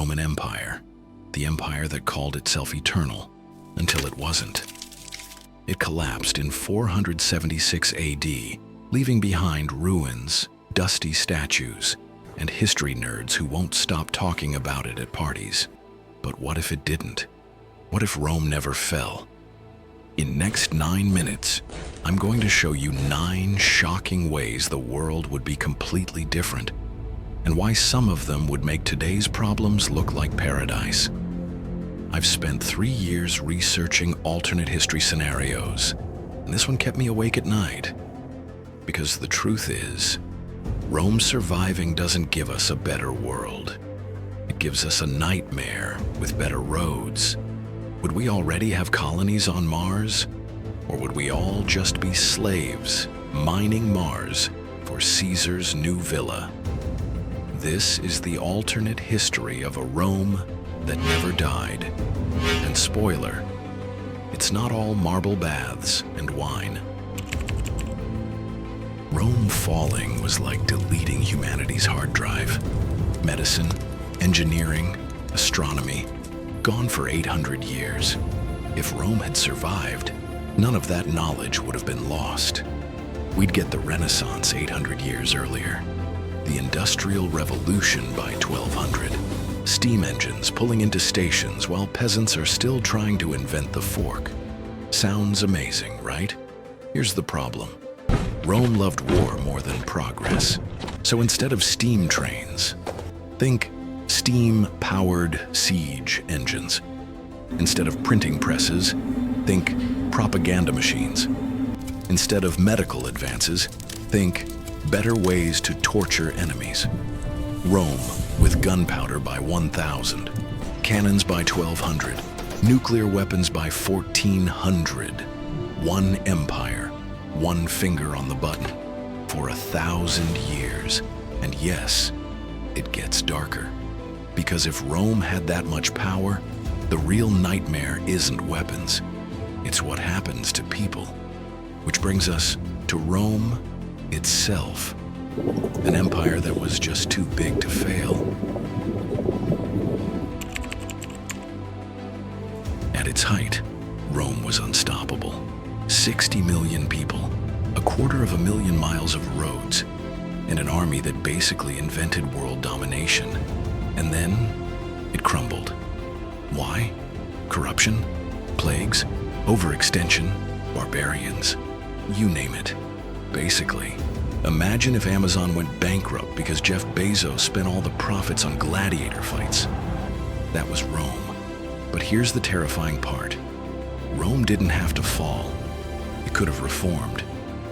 Roman Empire, the empire that called itself eternal until it wasn't. It collapsed in 476 AD, leaving behind ruins, dusty statues, and history nerds who won't stop talking about it at parties. But what if it didn't? What if Rome never fell? In next 9 minutes, I'm going to show you 9 shocking ways the world would be completely different, and why some of them would make today's problems look like paradise. I've spent 3 years researching alternate history scenarios, and this one kept me awake at night. Because the truth is, Rome surviving doesn't give us a better world. It gives us a nightmare with better roads. Would we already have colonies on Mars? Or would we all just be slaves, mining Mars for Caesar's new villa? This is the alternate history of a Rome that never died. And spoiler, it's not all marble baths and wine. Rome falling was like deleting humanity's hard drive. Medicine, engineering, astronomy, gone for 800 years. If Rome had survived, none of that knowledge would have been lost. We'd get the Renaissance 800 years earlier, the Industrial Revolution by 1200, steam engines pulling into stations while peasants are still trying to invent the fork. Sounds amazing, right? Here's the problem. Rome loved war more than progress. So instead of steam trains, think steam-powered siege engines. Instead of printing presses, think propaganda machines. Instead of medical advances, think better ways to torture enemies. Rome with gunpowder by 1000, cannons by 1200, nuclear weapons by 1400. One empire, one finger on the button, for 1,000 years. And yes, it gets darker. Because if Rome had that much power, the real nightmare isn't weapons. It's what happens to people. Which brings us to Rome itself, an empire that was just too big to fail. At its height, Rome was unstoppable. 60 million people, 250,000 miles of roads, and an army that basically invented world domination. And then, it crumbled. Why? Corruption? Plagues? Overextension? Barbarians? You name it. Basically, imagine if Amazon went bankrupt because Jeff Bezos spent all the profits on gladiator fights. That was Rome. But here's the terrifying part. Rome didn't have to fall. It could have reformed.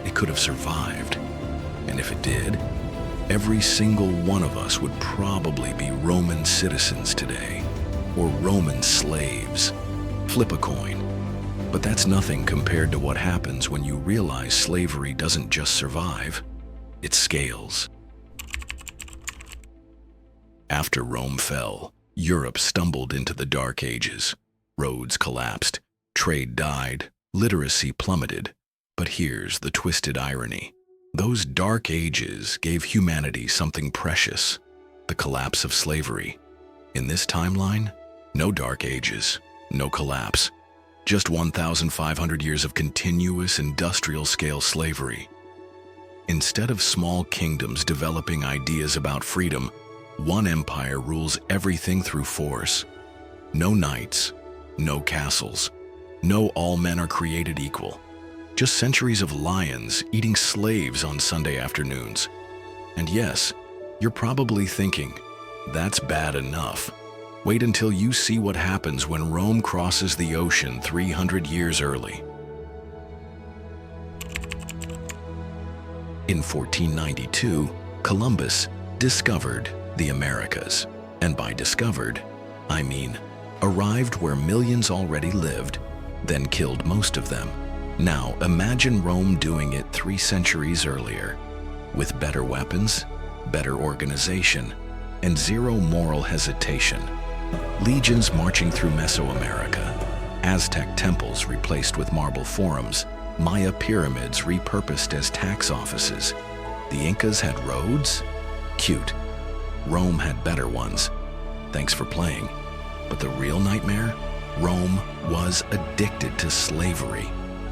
It could have survived. And if it did, every single one of us would probably be Roman citizens today, or Roman slaves. Flip a coin. But that's nothing compared to what happens when you realize slavery doesn't just survive, it scales. After Rome fell, Europe stumbled into the Dark Ages. Roads collapsed, trade died, literacy plummeted. But here's the twisted irony. Those Dark Ages gave humanity something precious, the collapse of slavery. In this timeline, no Dark Ages, no collapse. Just 1,500 years of continuous industrial-scale slavery. Instead of small kingdoms developing ideas about freedom, one empire rules everything through force. No knights, no castles, no all men are created equal. Just centuries of lions eating slaves on Sunday afternoons. And yes, you're probably thinking, that's bad enough. Wait until you see what happens when Rome crosses the ocean 300 years early. In 1492, Columbus discovered the Americas. And by discovered, I mean arrived where millions already lived, then killed most of them. Now imagine Rome doing it 3 centuries earlier, with better weapons, better organization, and zero moral hesitation. Legions marching through Mesoamerica, Aztec temples replaced with marble forums, Maya pyramids repurposed as tax offices. The Incas had roads? Cute. Rome had better ones. Thanks for playing. But the real nightmare? Rome was addicted to slavery.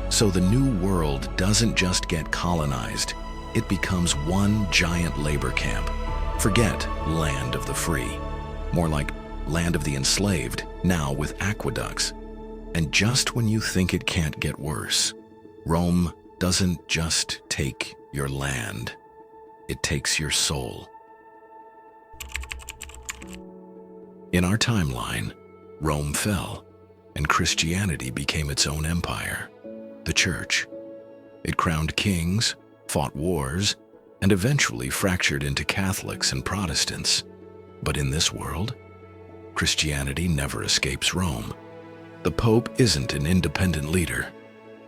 So the new world doesn't just get colonized, it becomes one giant labor camp. Forget land of the free. More like land of the enslaved, now with aqueducts. And just when you think it can't get worse, Rome doesn't just take your land, it takes your soul. In our timeline, Rome fell, and Christianity became its own empire, the Church. It crowned kings, fought wars, and eventually fractured into Catholics and Protestants. But in this world, Christianity never escapes Rome. The Pope isn't an independent leader.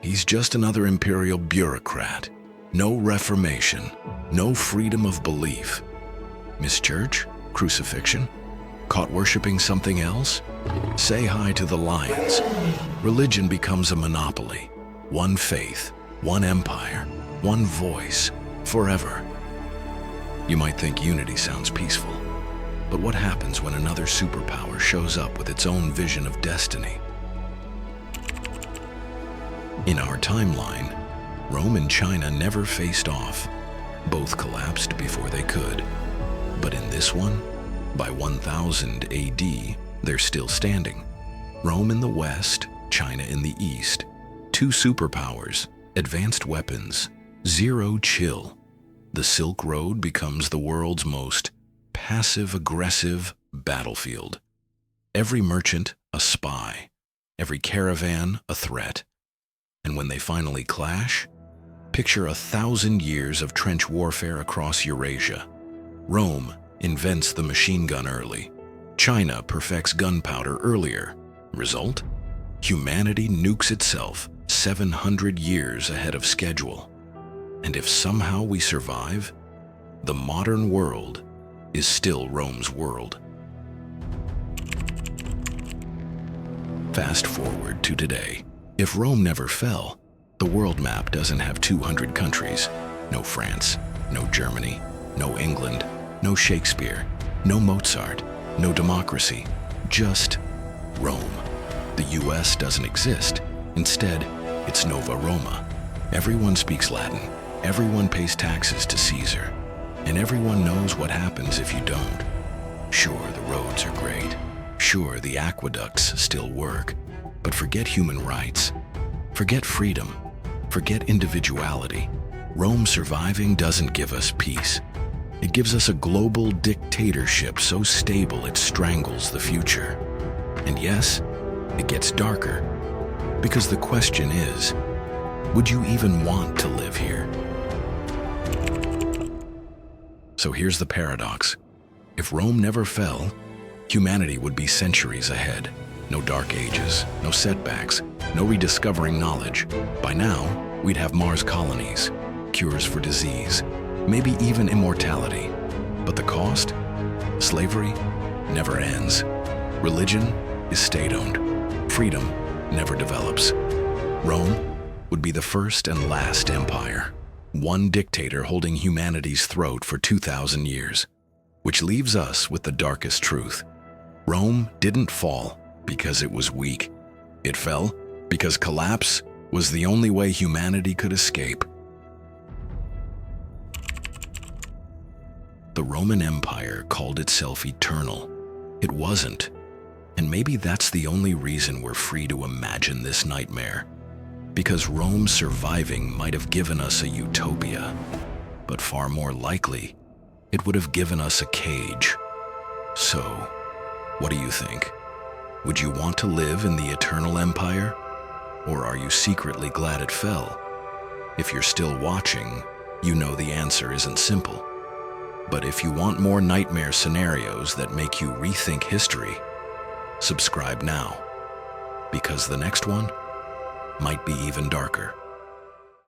He's just another imperial bureaucrat. No reformation, no freedom of belief. Miss Church? Crucifixion? Caught worshiping something else? Say hi to the lions. Religion becomes a monopoly. One faith, one empire, one voice, forever. You might think unity sounds peaceful, but what happens when another superpower shows up with its own vision of destiny? In our timeline, Rome and China never faced off. Both collapsed before they could. But in this one, by 1000 AD, they're still standing. Rome in the west, China in the east. Two superpowers, advanced weapons, zero chill. The Silk Road becomes the world's most passive-aggressive battlefield. Every merchant, a spy. Every caravan, a threat. And when they finally clash, picture 1,000 years of trench warfare across Eurasia. Rome invents the machine gun early. China perfects gunpowder earlier. Result? Humanity nukes itself 700 years ahead of schedule. And if somehow we survive, the modern world is still Rome's world. Fast forward to today. If Rome never fell, the world map doesn't have 200 countries. No France, no Germany, no England, no Shakespeare, no Mozart, no democracy, just Rome. The US doesn't exist. Instead, it's Nova Roma. Everyone speaks Latin, everyone pays taxes to Caesar, and everyone knows what happens if you don't. Sure, the roads are great. Sure, the aqueducts still work. But forget human rights. Forget freedom. Forget individuality. Rome surviving doesn't give us peace. It gives us a global dictatorship so stable it strangles the future. And yes, it gets darker. Because the question is, would you even want to live here? So here's the paradox. If Rome never fell, humanity would be centuries ahead. No dark ages, no setbacks, no rediscovering knowledge. By now, we'd have Mars colonies, cures for disease, maybe even immortality. But the cost? Slavery never ends. Religion is state-owned. Freedom never develops. Rome would be the first and last empire. One dictator holding humanity's throat for 2,000 years. Which leaves us with the darkest truth. Rome didn't fall because it was weak. It fell because collapse was the only way humanity could escape. The Roman Empire called itself eternal. It wasn't. And maybe that's the only reason we're free to imagine this nightmare. Because Rome surviving might have given us a utopia, but far more likely, it would have given us a cage. So, what do you think? Would you want to live in the eternal empire? Or are you secretly glad it fell? If you're still watching, you know the answer isn't simple. But if you want more nightmare scenarios that make you rethink history, subscribe now, because the next one might be even darker.